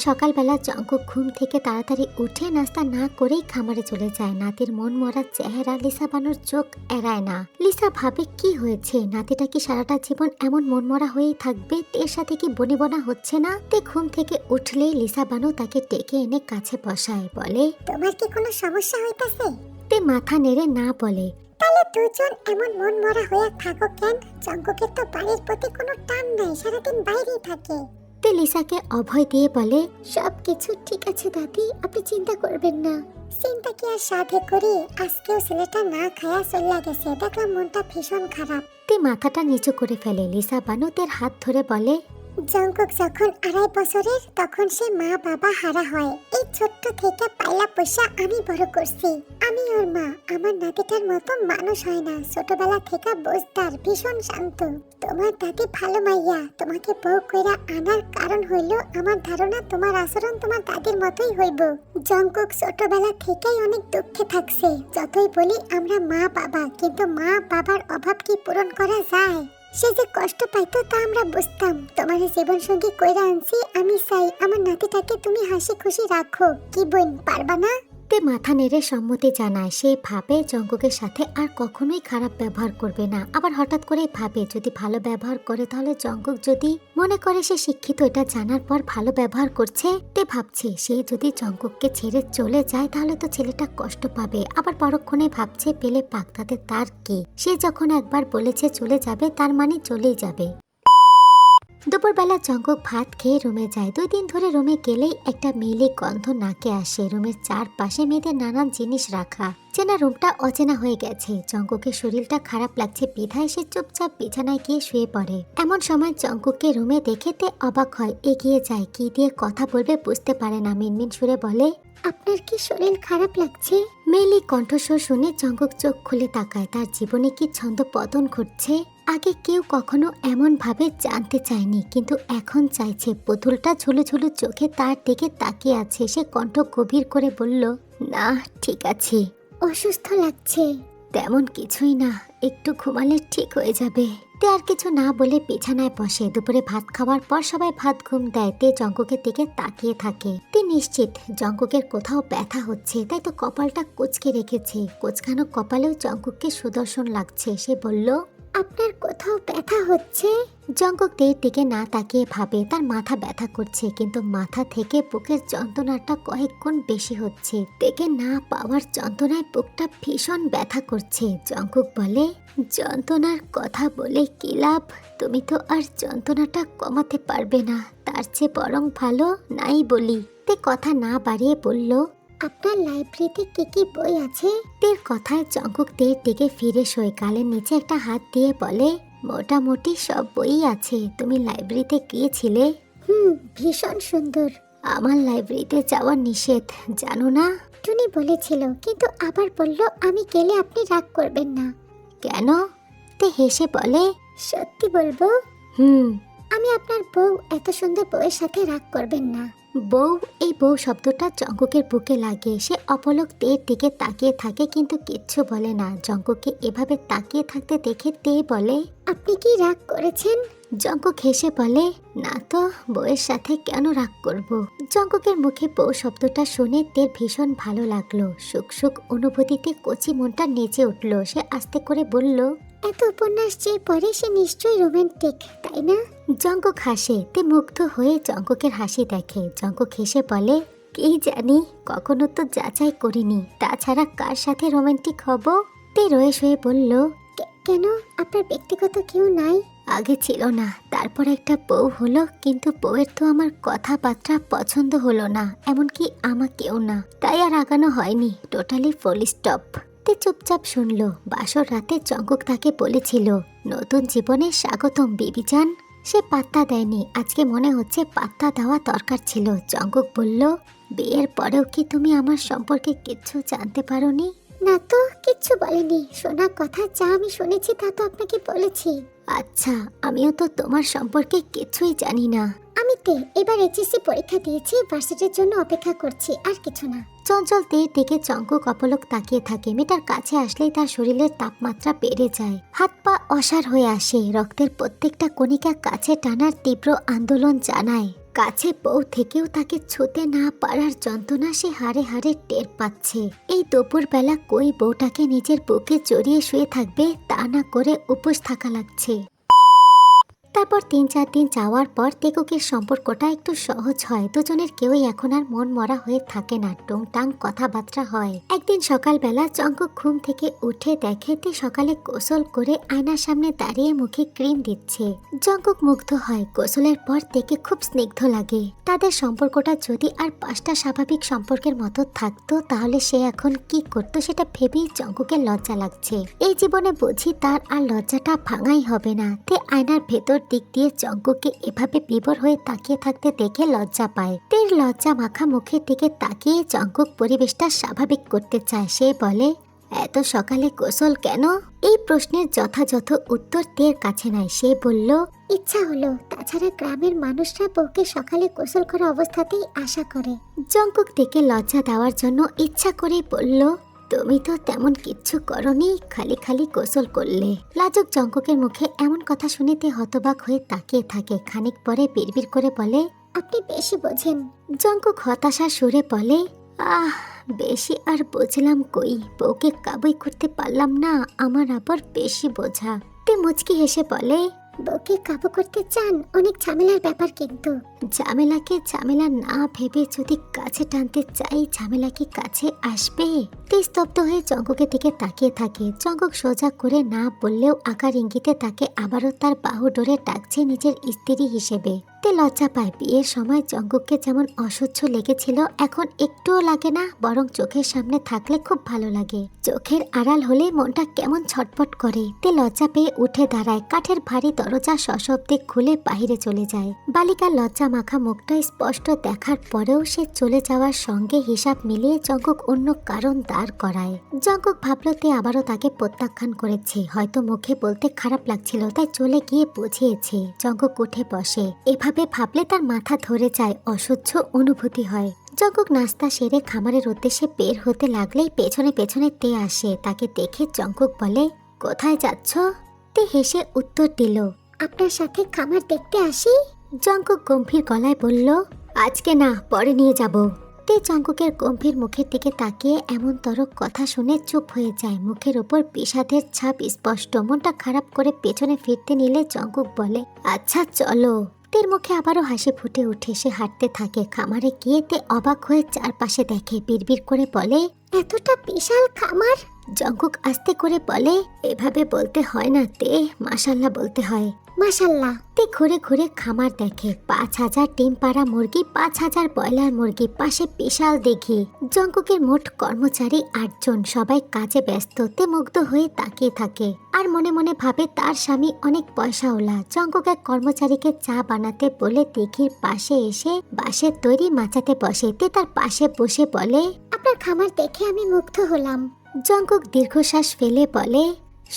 সকালবেলা জঙ্কুক ঘুম থেকে তাড়াতাড়ি উঠে নাস্তা না করেই খামারে চলে যায়। নাতির মন মরা চেহারা লিসা বানুর চোখ এড়ায় না। লিসা ভাবে কি হয়েছে, নাতিটা কি সারাটা জীবন এমন মনমরা হয়েই থাকবে? এর সাথে কি বনিবনা হচ্ছে না? তে ঘুম থেকে উঠলেই লিসা বানু তাকে ডেকে এনে কাছে বসায়, বলে, তোমার কি কোনো সমস্যা হইতাছে? তে মাথা নেড়ে না বলে। তাহলে দুজন এমন মন মরা হয়ে থাকো কেন? জঙ্কুকের তো বাড়ির প্রতি কোনো টান নাই, সারাদিন বাইরেই থাকে। তে লিসাকে অভয় দিয়ে বলে, সবকিছু ঠিক আছে দাদি, আপনি চিন্তা করবেন না। চিন্তা কি আর সাধে করি? আজকেও ছেলেটা না খায়া চলে গেছে, দেখলাম মনটা ভীষণ খারাপ। তে মাথাটা নিচু করে ফেলে। লিসা বানু তের হাত ধরে বলে, জঙ্কুক যখন 2.5 বছরের তখন সে মা বাবা হারা হয়। এই ছোট্ট থেকে পাইলা পয়সা আমি বড় করছি। আমি ওর মা। আমার নাতিটার মতো মানুষ হয় না। ছোটবেলা থেকে বুঝদার, ভীষণ শান্ত। তোমার দাদি ভালো মাইয়া। তোমাকে বউ কইরা আনার কারণ হইল আমার ধারণা তোমার আচরণ তোমার দাদির মতোই হইব। জঙ্কুক ছোটবেলা থেকেই অনেক দুঃখে থাকছে। যতই বলি আমরা মা বাবা, কিন্তু মা বাবার অভাব কি পূরণ করা যায়? সে যে কষ্ট পাইতো তা আমরা বুঝতাম। তোমার জীবন সঙ্গী কইরা আনছি। আমি চাই আমার নাতিটাকে তুমি হাসি খুশি রাখো। কি বোন, পারবা না? তে মাথা নেড়ে সম্মতি জানায়। সে ভাবে জঙ্কুকের সাথে আর কখনোই খারাপ ব্যবহার করবে না। আবার হঠাৎ করে ভাবে যদি ভালো ব্যবহার করে তাহলে জঙ্কুক যদি মনে করে সে শিক্ষিত, এটা জানার পর ভালো ব্যবহার করছে। তে ভাবছে সে যদি জঙ্কুককে ছেড়ে চলে যায় তাহলে তো ছেলেটা কষ্ট পাবে। আবার পরক্ষণে ভাবছে পেলে পাক, তাতে তার কি? সে যখন একবার বলেছে চলে যাবে তার মানে চলেই যাবে। দুপুরবেলা জঙ্কুক ভাত খেয়ে রুমে যায়। 2 দিন ধরে রুমে গেলেই একটা মেলি গন্ধ নাকে আসে। রুমের চারপাশে মেয়েদের নানান জিনিস রাখা, চেনা রুমটা অচেনা হয়ে গেছে। জঙ্কুকের শরীরটা খারাপ লাগছে বিধায় সে চুপচাপ বিছানায় গিয়ে শুয়ে পড়ে। এমন সময় জঙ্কুককে রুমে দেখে তে অবাক হয়, এগিয়ে যায়, কি দিয়ে কথা বলবে বুঝতে পারে না। মিনমিন সুরে বলে, আপনার কি শরীর খারাপ লাগছে? মেলি কণ্ঠস্বর শুনে জঙ্কুক চোখ খুলে তাকায়। তার জীবনে কি ছন্দ পতন ঘটছে? আগে কেউ কখনো এমন ভাবে জানতে চায়নি, কিন্তু এখন চাইছে। পুতুলটা ঝুলু ঝুলু চোখে তার দিকে তাকিয়ে আছে। সে কণ্ঠ গভীর করে বলল, না ঠিক আছে। অসুস্থ লাগছে? তেমন কিছুই না, একটু ঘুমালে ঠিক হয়ে যাবে। তে আর কিছু না বলে বিছানায় বসে। দুপুরে ভাত খাওয়ার পর সবাই ভাত ঘুম দেয়। তে জঙ্কুকের দিকে তাকিয়ে থাকে। তে নিশ্চিত জঙ্কুকের কোথাও ব্যথা হচ্ছে, তাই তো কপালটা কুঁচকে রেখেছে। কোচকানো কপালেও জঙ্কুককে সুদর্শন লাগছে। সে বলল, আপনার কোথাও ব্যথা হচ্ছে? জঙ্কুক তের দিকে না তাকিয়ে ভাবে তার মাথা ব্যথা করছে, কিন্তু মাথা থেকে বুকের যন্ত্রণাটা কয়েক গুণ বেশি হচ্ছে। তেকে না পাওয়ার যন্ত্রণায় বুকটা ভীষণ ব্যথা করছে। জঙ্কুক বলে, যন্ত্রণার কথা বলে কি লাভ? তুমি তো আর যন্ত্রণাটা কমাতে পারবে না। তার চেয়ে বরং ভালো নাই বলি। তে কথা না বাড়িয়ে বলল, আপনার লাইব্রেরিতে কি কি বই আছে? তের কথায় জঙ্কুক তের দিকে ফিরে শোয়। গালের নিচে একটা হাত দিয়ে বলে, মোটামুটি সব বই আছে। তুমি লাইব্রেরিতে গিয়েছিলে? ভীষণ সুন্দর। আমার লাইব্রেরিতে যাওয়া নিষেধ, জানো না? টুনি বলেছিল, কিন্তু আবার বলল আমি গেলে আপনি রাগ করবেন না। কেন? তে হেসে বলে, সত্যি বলবো? আমি আপনার বউ, এত সুন্দর বউয়ের সাথে রাগ করবেন না। বউ, এই বউ শব্দটা জঙ্কুকের বুকে লাগে। সে অপলক তের দিকে তাকিয়ে থাকে, কিন্তু কিচ্ছু বলে না। জঙ্কুককে এভাবে তাকিয়ে থাকতে দেখে তে বলে, আপনি কি রাগ করেছেন? জঙ্কুক হেসে বলে, না তো, বউয়ের সাথে কেন রাগ করব? জঙ্কুকের মুখে বউ শব্দটা শুনে তের ভীষণ ভালো লাগলো। সুখ সুখ অনুভূতিতে কচি মনটা নেচে উঠল। সে আস্তে করে বলল, এত উপন্যাস যে পড়ে সে নিশ্চয়ই রোমান্টিক, তাই না? জঙ্কুক হাসে। তে মুগ্ধ হয়ে জঙ্কুকের হাসি দেখে। জঙ্কুক হেসে বলে, কি জানি, কখনো তো যাচাই করিনি। তাছাড়া কার সাথে রোমান্টিক হব? তে রয়ে শুয়ে বলল, কেন, আপনার ব্যক্তিগত কেউ নাই? আগে ছিল না, তারপর একটা বউ হলো, কিন্তু বউয়ের তো আমার কথাবার্তা পছন্দ হলো না, এমনকি আমাকেও না। তাই আর আগানো হয়নি। Totally full stop. তে চুপচাপ শুনলো। বাসর রাতে জঙ্কুক তাকে বলেছিল, নতুন জীবনে স্বাগতম বিবিজান। সে পাত্তা দেয়নি। আজকে মনে হচ্ছে পাত্তা দেওয়া দরকার ছিল। জঙ্কুক বলল, বিয়ের পরেও কি তুমি আমার সম্পর্কে কিচ্ছু জানতে পারোনি? না তো, কিচ্ছু বলেনি। শোনা কথা যা আমি শুনেছি তা তো আপনাকে বলেছি। আচ্ছা, আমিও তো তোমার সম্পর্কে কিছুই জানি না। আমি তে, এবার এইচএসসি পরীক্ষা দিয়েছি, ভার্সিটির জন্য অপেক্ষা করছি, আর কিছু না। চঞ্চল তের দিকে জঙ্কুক অপলক তাকিয়ে থাকে। মেয়েটার কাছে আসলেই তার শরীরের তাপমাত্রা বেড়ে যায়। হাত পা অসাড় হয়ে আসে। রক্তের প্রত্যেকটা কণিকা কাছে টানার তীব্র আন্দোলন জানায়। কাছে বউ থেকেও তাকে ছুতে না পারার যন্ত্রণা সে হাড়ে হাড়ে টের পাচ্ছে। এই দুপুরবেলা কই বউটাকে নিজের বুকে জড়িয়ে শুয়ে থাকবে তা না করে উপোস থাকা লাগছে। তারপর 3-4 দিন যাওয়ার পর তেকুকের সম্পর্কটা একটু সহজ হয়। দুজনের কেউই এখন আর মন মরা হয়ে থাকে না, টুংটাং কথাবার্তা হয়। একদিন সকালবেলা জঙ্কুক ঘুম থেকে উঠে দেখে তে সকালে গোসল করে আয়নার সামনে দাঁড়িয়ে মুখে ক্রিম দিচ্ছে। জঙ্কুক মুগ্ধ হয়। গোসলের পর তেকে খুব স্নিগ্ধ লাগে। তাদের সম্পর্কটা যদি আর 5টা স্বাভাবিক সম্পর্কের মতো থাকতো তাহলে সে এখন কি করতো সেটা ভেবেই জঙ্কুকের লজ্জা লাগছে। এই জীবনে বুঝি তার আর লজ্জাটা ভাঙাই হবে না। তে আয়নার ভেতর দিক দিয়ে জঙ্কুককে এভাবে বিভোর হয়ে তাকিয়ে থাকতে দেখে লজ্জা পায়। তের লজ্জা মাখা মুখের দিকে তাকিয়ে জঙ্কুক পরিবেশটা স্বাভাবিক করতে চায়। সে বলে, এত সকালে গোসল কেন? এই প্রশ্নের যথাযথ উত্তর তের কাছে নাই। সে বলল, ইচ্ছা হলো, তাছাড়া গ্রামের মানুষরা বউকে সকালে গোসল করা অবস্থাতেই আশা করে। জঙ্কুক থেকে লজ্জা দেওয়ার জন্য ইচ্ছা করেই বলল, তুমি তো তেমন কিচ্ছু করনি, খালি খালি গোসল করলে। লাজুক জঙ্কুকের মুখে এমন কথা শুনেতে হতবাক হয়ে তাকিয়ে থাকে। খানিক পরে বিড়বিড় করে বলে, আপনি বেশি বোঝেন। জঙ্কুক হতাশার সুরে বলে, বেশি আর বুঝলাম কই, বউকে কাবুই করতে পারলাম না, আমার আবার বেশি বোঝা। তে মুচকি হেসে বলে, বউকে কাবু করতে চান, অনেক ঝামেলার ব্যাপার কিন্তু। ঝামেলাকে ঝামেলা না ভেবে যদি কাছে টানতে চাই, ঝামেলা কি কাছে আসবে? তে স্তব্ধ হয়ে জঙ্কুকের দিকে তাকিয়ে থাকে। জঙ্কুক সোজা করে না বললেও আকার ইঙ্গিতে তাকে আবারও তার বাহু ডোরে ডাকছে নিজের স্ত্রী হিসেবে। তে লজ্জা পায়। বিয়ের সময় জঙ্কুককে যেমন অসহ্য লেগেছিল এখন একটুও লাগে না, বরং চোখের সামনে থাকলে খুব ভালো লাগে। চোখের আড়াল হলে মনটা কেমন ছটপট করে। তে লজ্জা পেয়ে উঠে দাঁড়ায়। কাঠের ভারী দরজা সশব্দে খুলে বাহিরে চলে যায়। বালিকার লজ্জা মাখা মুখটা স্পষ্ট দেখার পরেও সে চলে যাওয়ার সঙ্গে হিসাব মিলিয়ে জঙ্কুক অন্য কারণ দাঁড় করায়। জঙ্কুক ভাবলো তে আবারও তাকে প্রত্যাখ্যান করেছে, হয়তো মুখে বলতে খারাপ লাগছিল তাই চলে গিয়ে বুঝিয়েছে। জঙ্কুক উঠে বসে। এভাবে ভাবলে তার মাথা ধরে যায়, অসহ্য অনুভূতি হয়। জঙ্কুক নাস্তা সেরে খামারের উদ্দেশ্যে বের হতে লাগলেই পেছনে পেছনে তে আসে। তাকে দেখে জঙ্কুক বলে, কোথায় যাচ্ছ? তে হেসে উত্তর দিল, আপনার সাথে খামার দেখতে আসি। জঙ্কুক গম্ভীর গলায় বলল, আজকে না, পরে নিয়ে যাব। তে জঙ্কুকের গম্ভীর মুখের দিকে তাকিয়ে এমন তরক কথা শুনে চুপ হয়ে যায়। মুখের ওপর বিষাদের ছাপ স্পষ্ট। মনটা খারাপ করে পেছনে ফিরতে নিলে জঙ্কুক বলে, আচ্ছা চলো। তের মুখে আবারও হাসি ফুটে উঠে। সে হাঁটতে থাকে। খামারে গিয়ে তে অবাক হয়ে চারপাশে দেখে। বিড়বিড় করে বলে, এতটা বিশাল খামার? জঙ্কুক আস্তে করে বলে, এভাবে বলতে হয় না তে, মাশাল্লাহ বলতে হয়। মাশাল্লাহ। তে ঘুরে ঘুরে খামার দেখে। 5000 ডিম পাড়া মুরগি, 5000 ব্রয়লার মুরগি, পাশে বিশাল দিঘি। জঙ্কুকের মোট কর্মচারী 8 জন, সবাই কাজে ব্যস্ত। তে মুগ্ধ হয়ে তাকিয়ে থাকে আর মনে মনে ভাবে তার স্বামী অনেক পয়সাওয়ালা। জঙ্কুক এক কর্মচারীকে চা বানাতে বলে দিঘির পাশে এসে বাঁশের তৈরি মাচাতে বসে। তে তার পাশে বসে বলে, আপনার খামার দেখে আমি মুগ্ধ হলাম। জঙ্কুক দীর্ঘশ্বাস ফেলে বলে,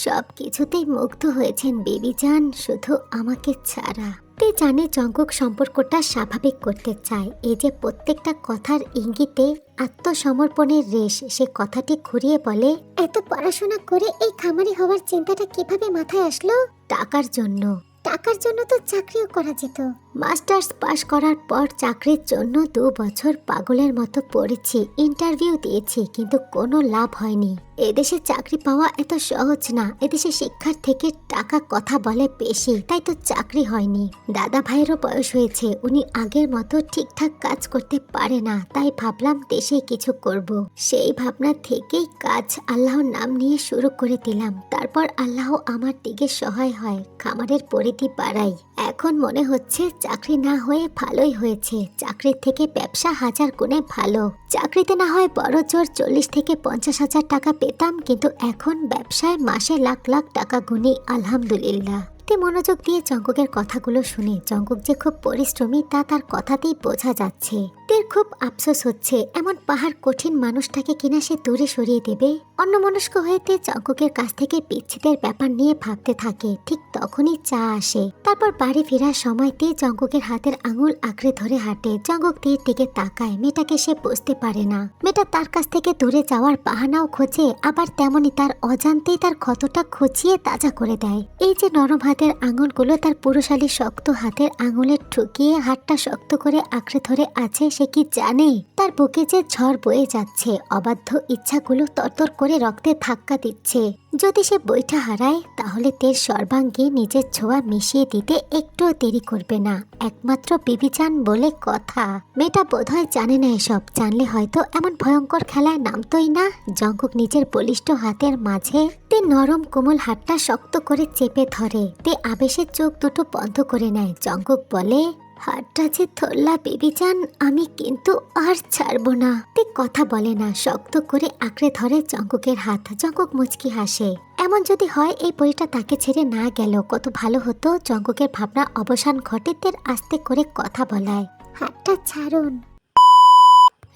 সব কিছুতেই মুগ্ধ হয়েছেন বেবিজান, শুধু আমাকে ছাড়া। তে জানে জঙ্কুক সম্পর্কটা স্বাভাবিক করতে চায়। এই যে প্রত্যেকটা কথার ইঙ্গিতে আত্মসমর্পণের রেশ। সে কথাটি ঘুরিয়ে বলে, এত পড়াশোনা করে এই খামারি হওয়ার চিন্তাটা কিভাবে মাথায় আসলো? টাকার জন্য। টাকার জন্য তো চাকরিও করা যেত। মাস্টার্স পাশ করার পর চাকরির জন্য 2 বছর পাগলের মতো পড়েছি, ইন্টারভিউ দিয়েছি, কিন্তু কোনো লাভ হয়নি। এদেশে চাকরি পাওয়া এত সহজ না। এদেশে শিক্ষার থেকে টাকা কথা বলে বেশি, তাই তো চাকরি হয়নি। দাদা ভাইয়েরও বয়স হয়েছে, উনি আগের মতো ঠিকঠাক কাজ করতে পারে না, তাই ভাবলাম দেশে কিছু করব। সেই ভাবনা থেকেই কাজ আল্লাহর নাম নিয়ে শুরু করে দিলাম। তারপর আল্লাহ আমার দিকে সহায় হয়, খামারের পরিধি বাড়াই। এখন মনে হচ্ছে চাকরি না হয়ে ভালোই হয়েছে। চাকরির থেকে ব্যবসা 1000 গুণে ভালো। চাকরিতে না হয় বড় জোর 40 থেকে 50,000 টাকা পেতাম, কিন্তু এখন ব্যবসায় মাসে লাখ লাখ টাকা গুনি, আলহামদুলিল্লাহ। তে মনোযোগ দিয়ে জঙ্কুকের কথাগুলো শুনে। জঙ্কুক যে খুব পরিশ্রমী তা তার কথাতেই বোঝা যাচ্ছে। তের খুব আফসোস হচ্ছে, এমন পাহাড় কঠিন মানুষটাকে কিনা সে দূরে সরিয়ে দেবে। অন্যমনস্ক হয়ে তে জঙ্কুকের কাছ থেকে বিচ্ছেদের ব্যাপার নিয়ে ভাবতে থাকে। ঠিক তখনই চা আসে। তারপর বাড়ি ফেরার সময় তে জঙ্কুকের হাতের আঙুল আঁকড়ে ধরে হাঁটে। জঙ্কুক তের দিকে তাকায়, মেয়েটাকে সে বুঝতে পারে না। মেয়েটা তার কাছ থেকে দূরে যাওয়ার বাহানাও খোঁজে, আবার তেমনি তার অজান্তেই তার ক্ষতটা খুঁচিয়ে তাজা করে দেয়। এই যে নরম হাতের আঙুলগুলো তার পুরুষালী শক্ত হাতের আঙুলে ঠুকিয়ে হাতটা শক্ত করে আঁকড়ে ধরে আছে, সে কি জানে তার বুকে যে ঝড় বয়ে যাচ্ছে। অবাধ্য ইচ্ছাগুলো তরতর করে রক্তে ধাক্কা দিচ্ছে। যদি সে বইটা হারায় তাহলে তের সর্বাঙ্গে নিজের ছোঁয়া মিশিয়ে দিতে একটুও দেরি করবে না। একমাত্র বিবিচান বলে কথা। মেয়েটা বোধহয় জানে না এসব, জানলে হয়তো এমন ভয়ঙ্কর খেলায় নামতোই না। জঙ্কুক নিজের বলিষ্ঠ হাতের মাঝে তে নরম কোমল হাতটা শক্ত করে চেপে ধরে। তে আবেশের চোখ দুটো বন্ধ করে নেয়। জঙ্কুক বলে, হাতটা যে ধরলা বেবিজান, আমি কিন্তু আর ছাড়বো না। তে কথা বলে না, শক্ত করে আঁকড়ে ধরে জঙ্কুকের হাত। জঙ্কুক মুচকি হাসে। এমন যদি হয় এই পরীটা তাকে ছেড়ে না গেল কত ভালো হতো। জঙ্কুকের ভাবনা অবসান ঘটে তের আস্তে করে কথা বলায়, হাতটা ছাড়ুন।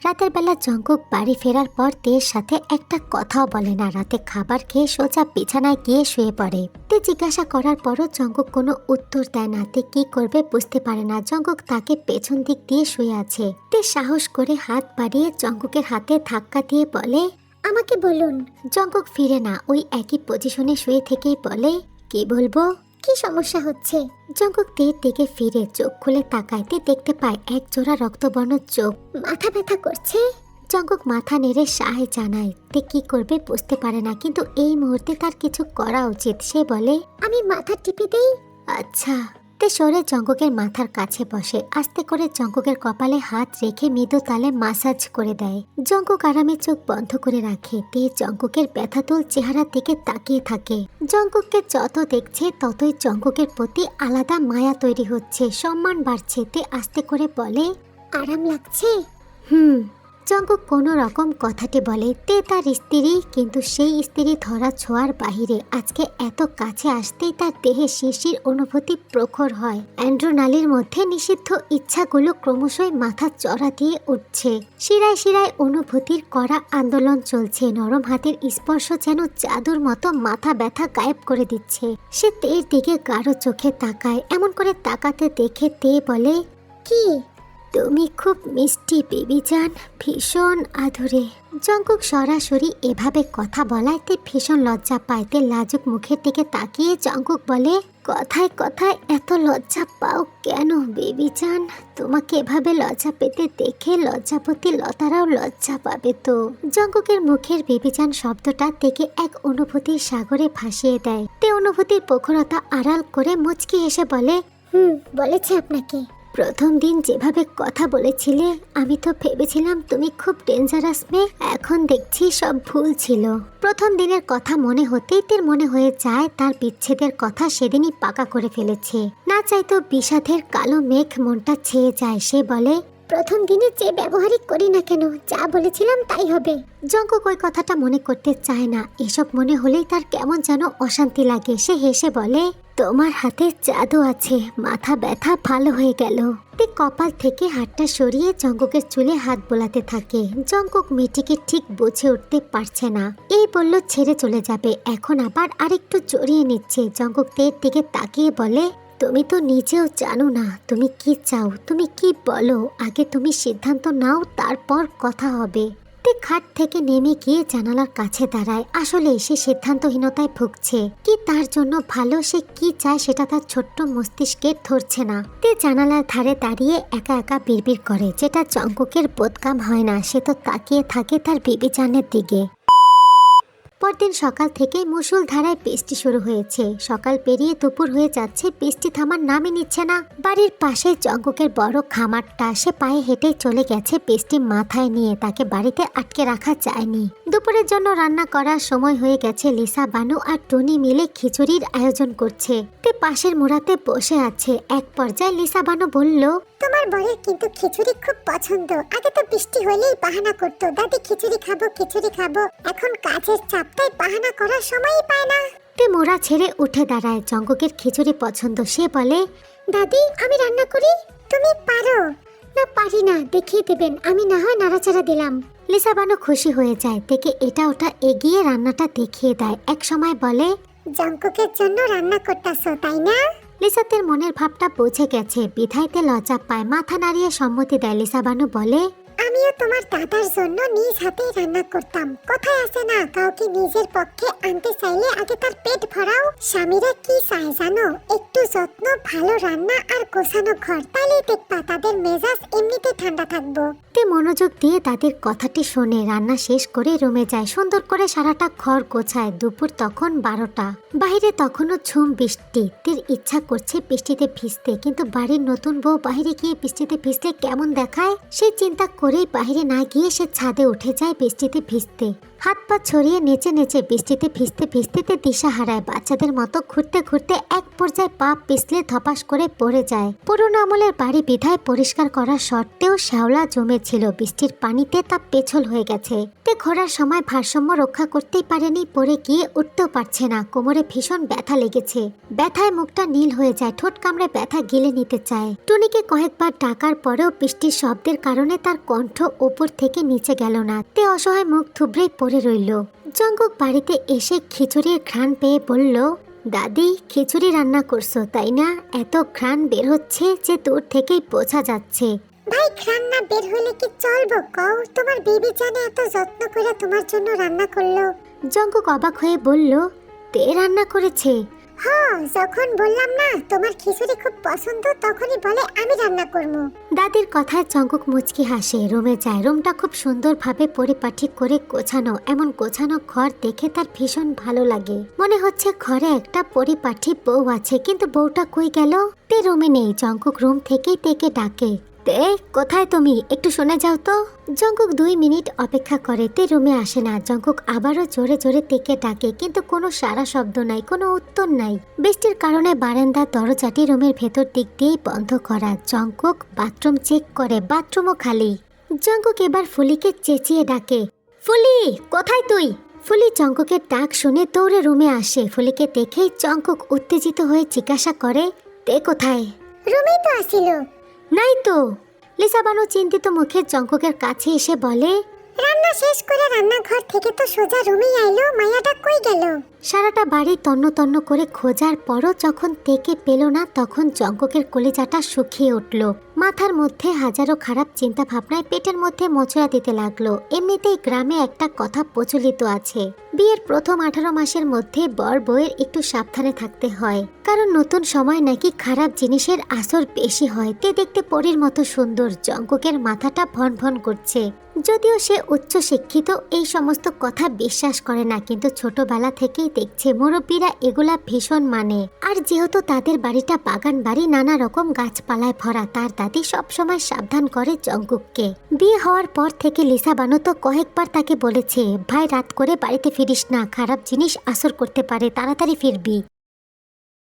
রাতের বেলা জঙ্কুক বাড়ি ফেরার পর তের সাথে একটা কথাও বলে না। রাতে খাবার খেয়ে সোজা বিছানায় গিয়ে শুয়ে পড়ে। তে জিজ্ঞাসা করার পরও জঙ্কুক কোনো উত্তর দেয় না। তে কি করবে বুঝতে পারে না। জঙ্কুক তাকে পেছন দিক দিয়ে শুয়ে আছে। তে সাহস করে হাত বাড়িয়ে জঙ্কুকের হাতে ধাক্কা দিয়ে বলে, আমাকে বলুন। জঙ্কুক ফিরে না, ওই একই পজিশনে শুয়ে থেকেই বলে, কি বলবো? কি সমস্যা হচ্ছে? জঙ্কুক তের দিকে ফিরে চোখ খুলে তাকাইতে দেখতে পায় এক জোড়া রক্তবর্ণ চোখ। মাথা ব্যথা করছে। জঙ্কুক মাথা নেড়ে সায় জানায়। তে কি করবে বুঝতে পারে না, কিন্তু এই মুহূর্তে তার কিছু করা উচিত। সে বলে, আমি মাথা টিপে দেই। আচ্ছা। তে সরে জঙ্কুকের মাথার কাছে বসে। আস্তে করে জঙ্কুকের কপালে হাত রেখে মৃদু তালে মাসাজ করে দেয়। জঙ্কুক আরামে চোখ বন্ধ করে রাখে। তে জঙ্কুকের ব্যথাতুল চেহারার দিকে তাকিয়ে থাকে। জঙ্কুককে যত দেখছে ততই জঙ্কুকের প্রতি আলাদা মায়া তৈরি হচ্ছে, সম্মান বাড়ছে। তে আস্তে করে বলে, আরাম লাগছে? জঙ্কুক কোনো রকম কথাটি বলে। তে তার স্ত্রী, কিন্তু সেই স্ত্রী ধরা ছোঁয়ার বাহিরে। আজকে এত কাছে আসতেই তার দেহে শিরশির অনুভূতি প্রখর হয়। অ্যান্ড্রোনালির মধ্যে নিষিদ্ধ ইচ্ছাগুলো ক্রমশই মাথা চড়া দিয়ে উঠছে। শিরায় শিরায় অনুভূতির কড়া আন্দোলন চলছে। নরম হাতের স্পর্শ যেন জাদুর মতো মাথা ব্যথা গায়েব করে দিচ্ছে। সে তের দিকে গাঢ় চোখে তাকায়। এমন করে তাকাতে দেখে তে বলে, কি? তুমি খুব মিষ্টি বেবিজান, ভীষণ আদুরে। জঙ্কুক সরাসরি এভাবে কথা বলায় তে ভীষণ লজ্জা পায়। তে লাজুক মুখের দিকে তাকিয়ে জঙ্কুক বলে, কথায় কথায় এত লজ্জা পাও কেন বেবিজান? তোমাকে এভাবে লজ্জা পেতে দেখে লজ্জাপতি লতারাও লজ্জা পাবে তো। জঙ্কুকের মুখের বেবিজান শব্দটা থেকে এক অনুভূতির সাগরে ভাসিয়ে দেয়। তে অনুভূতির প্রখরতা আড়াল করে মুচকি হেসে বলে, বলেছে আপনাকে? প্রথম দিন যেভাবে কথা বলেছিলে আমি তো ভেবেছিলাম তুমি খুব ডেঞ্জারাস মেয়ে। এখন দেখছি সব ভুল ছিল। প্রথম দিনের কথা মনে হতেই তের মনে হয়ে যায় তার বিচ্ছেদের কথা সেদিনই পাকা করে ফেলেছে। না চাইতেও বিষাদের কালো মেঘ মনটা ছেয়ে যায়। সে বলে, প্রথম দিনে যে ব্যবহারই করি না কেন, যা বলেছিলাম তাই হবে। জঙ্কুক ওই কথাটা মনে করতে চায় না। এসব মনে হলেই তার কেমন যেন অশান্তি লাগে। সে হেসে বলে, তোমার হাতে জাদু আছে, মাথা ব্যথা ভালো হয়ে গেল। তে কপাল থেকে হাতটা সরিয়ে জঙ্কুকের চুলে হাত বোলাতে থাকে। জঙ্কুক মেয়েটিকে ঠিক বুঝে উঠতে পারছে না। এই বলল ছেড়ে চলে যাবে, এখন আবার আরেকটু জড়িয়ে নিচ্ছে। জঙ্কুক তের দিকে তাকিয়ে বলে, তুমি তো নিজেও জানো না তুমি কি চাও, তুমি কি বলো। আগে তুমি সিদ্ধান্ত নাও, তারপর কথা হবে। তে খাট থেকে নেমে গিয়ে জানালার কাছে দাঁড়ায়। আসলে সে সিদ্ধান্তহীনতায় ভুগছে। কি তার জন্য ভালো, সে কি চায় সেটা তার ছোট্ট মস্তিষ্কে ধরছে না। তে জানালার ধারে দাঁড়িয়ে একা একা বিড়বিড় করে, যেটা জঙ্কুকের বোধকাম হয় না। সে তো তাকিয়ে থাকে তার বিবিচানের দিকে। পরদিন সকাল থেকে মুষলধারায় বৃষ্টি শুরু হয়েছে। সকাল পেরিয়ে দুপুর হয়ে যাচ্ছে, বৃষ্টি থামার নামই নিচ্ছে না। বাড়ির পাশে জঙ্কুকের বড় খামারটা, সে পায়ে হেঁটে চলে গেছে বৃষ্টি মাথায় নিয়ে। তাকে বাড়িতে আটকে রাখা যায়নি। দুপুরের জন্য রান্না করার সময় হয়ে গেছে। লিসা, বানু আর টনি মিলে খিচুড়ির আয়োজন করছে। তে পাশের মোড়াতে বসে আছে। এক পর্যায়ে লিসা বানু বলল, তোমার বরের কিন্তু খিচুড়ি খুব পছন্দ। আগে তো বৃষ্টি হলেই বাহানা করতো, দাদি খিচুড়ি খাবো খিচুড়ি খাবো। এখন কাজের চাপটাই বাহানা করার সময়ই পায় না। তে মোড়া ছেড়ে উঠে দাঁড়ায়। জঙ্কুকের খিচুড়ি পছন্দ। সে বলে, দাদি আমি রান্না করি। তুমি পারো? না পারি না, দেখিয়ে দেবেন, আমি না হয় নাড়াচাড়া দিলাম। লিসা বানু খুশি হয়ে যায়, থেকে এটা ওটা এগিয়ে রান্নাটা দেখিয়ে দেয়। এক সময় বলে, জঙ্কুকের জন্য রান্না করতেছো তাই না? লিসাতের মনের ভাবটা বুঝে গেছে, বিধাইতে লজ্জা পায়, মাথা নাড়িয়ে সম্মতি দেয়। লিসা বানু বলে, আমিও তোমার দাদার জন্য নিজ হাতেই রান্না করতাম। কথায় আছে না, কাউকে নিজের পক্ষে আনতে চাইলে আগে তার পেট ভরাও। স্বামীরা কি চায় জানো? একটু যত্ন, ভালো রান্না আর গোছানো ঘর, তাইলেই দেখবা তাদের মেজাজ এমনিতে ঠান্ডা থাকবো। তে মনোযোগ দিয়ে তাদের কথাটি শোনে। রান্না শেষ করে রুমে যায়, সুন্দর করে সারাটা ঘর গোছায়। দুপুর তখন 12টা, বাইরে তখনও ঝুম বৃষ্টি। তের ইচ্ছা করছে বৃষ্টিতে ভিজতে, কিন্তু বাড়ির নতুন বউ বাইরে গিয়ে বৃষ্টিতে ভিজলে কেমন দেখায়, সেই চিন্তা করেই বাইরে না গিয়ে সে ছাদে উঠে যায় বৃষ্টিতে ভিজতে। হাত পা ছড়িয়ে নেচে নেচে বৃষ্টিতে ভিজতে ভিজতে তে দিশা হারায়। বাচ্চাদের মতো ঘুরতে ঘুরতে এক পর্যায়ে পা পিছলে ধপাস করে পড়ে যায়। পুরনো আমলের বাড়ি বিধায় পরিষ্কার করা সত্ত্বেও শ্যাওলা জমেছিল, বৃষ্টির পানিতে তা পেছল হয়ে গেছে। তে ঘোরার সময় ভারসাম্য রক্ষা করতেই পারেনি, পড়ে গিয়ে উঠতেও পারছে না। কোমরে ভীষণ ব্যথা লেগেছে, ব্যথায় মুখটা নীল হয়ে যায়, ঠোঁট কামড়ে ব্যথা গিলে নিতে চায়। টুনিকে কয়েকবার ডাকার পরেও বৃষ্টির শব্দের কারণে তার কণ্ঠ উপর থেকে নিচে গেল না। তে অসহায় মুখ থুবড়েই পড়ে রইল। জঙ্কুক বাড়িতে এসে খিচুড়ির ঘ্রাণ পেয়ে বলল, দাদি খিচুড়ি রান্না করছো তাই না? এত ঘ্রাণ বের হচ্ছে যে দূর থেকেই বোঝা যাচ্ছে। ভাই, ঘ্রাণ না বের হইলে কি চলবো কও? তোমার বেবি জানে এত যত্ন করে তোমার জন্য রান্না করলো। জঙ্কুক অবাক হয়ে বলল, তে রান্না করেছে? হ্যাঁ, যখন বললাম না তোমার খিচুড়ি খুব পছন্দ, তখনই বলে আমি রান্না করবো। দাদির কথায় জঙ্কুক মুচকি হাসে, রুমে যায়। রুমটা খুব সুন্দরভাবে পরিপাটি করে গোছানো। এমন গোছানো ঘর দেখে তার ভীষণ ভালো লাগে। মনে হচ্ছে ঘরে একটা পরিপাটি বউ আছে, কিন্তু বউটা কই গেল? তে রুমে নেই। জঙ্কুক রুম থেকেই তেকে ডাকে, তে কোথায় তুমি? একটু শুনে যাও তো। জঙ্কুক 2 মিনিট অপেক্ষা করে, তে রুমে আসে না। জঙ্কুক আবারও জোরে জোরে তেকে ডাকে, কিন্তু কোনো সারা শব্দ নাই, কোনো উত্তর নাই। বৃষ্টির কারণে বারান্দার দরজাটি রুমের ভেতর দিক দিয়েই বন্ধ করা। জঙ্কুক বাথরুম চেক করে, বাথরুমও খালি। জঙ্কুক এবার ফুলিকে চেঁচিয়ে ডাকে, ফুলি কোথায় তুই? ফুলি জঙ্কুকের ডাক শুনে দৌড়ে রুমে আসে। ফুলিকে দেখেই জঙ্কুক উত্তেজিত হয়ে জিজ্ঞাসা করে, তে কোথায়? রুমেই তো আসিল। নাই তো। লিসা বানু চিন্তিত মুখে জঙ্কুকের কাছে এসে বলে, রান্না শেষ করে রান্নাঘর থেকে তো সোজা রুমেই আইলো, মায়াটা কই গেল? সারাটা বাড়ি তন্ন তন্ন করে খোঁজার পরও যখন তেকে পেল না, তখন জঙ্কুকের কলিজাটা শুকিয়ে উঠল। মাথার মধ্যে হাজারো খারাপ চিন্তা ভাবনায় পেটের মধ্যে মোচড়া দিতে লাগলো। এমনিতেই গ্রামে একটা কথা প্রচলিত আছে, বিয়ের প্রথম 18 মাসের মধ্যে বর বউয়ের একটু সাবধানে থাকতে হয়, কারণ নতুন সময় নাকি খারাপ জিনিসের আসর বেশি হয়। তে দেখতে পরীর মতো সুন্দর। জঙ্কুকের মাথাটা ভন ভন করছে। যদিও সে উচ্চ শিক্ষিত, এই সমস্ত কথা বিশ্বাস করে না, কিন্তু ছোটবেলা থেকেই দেখছে মুরব্বীরা এগুলা ভীষণ মানে। আর যেহেতু তাদের বাড়িটা বাগান বাড়ি, নানা রকম গাছপালায় ভরা, তার দাদি সবসময় সাবধান করে জঙ্কুককে। বিয়ে হওয়ার পর থেকে লিসা বানু তো কয়েকবার তাকে বলেছে, ভাই রাত করে বাড়িতে ফিরিস না, খারাপ জিনিস আসর করতে পারে, তাড়াতাড়ি ফিরবি।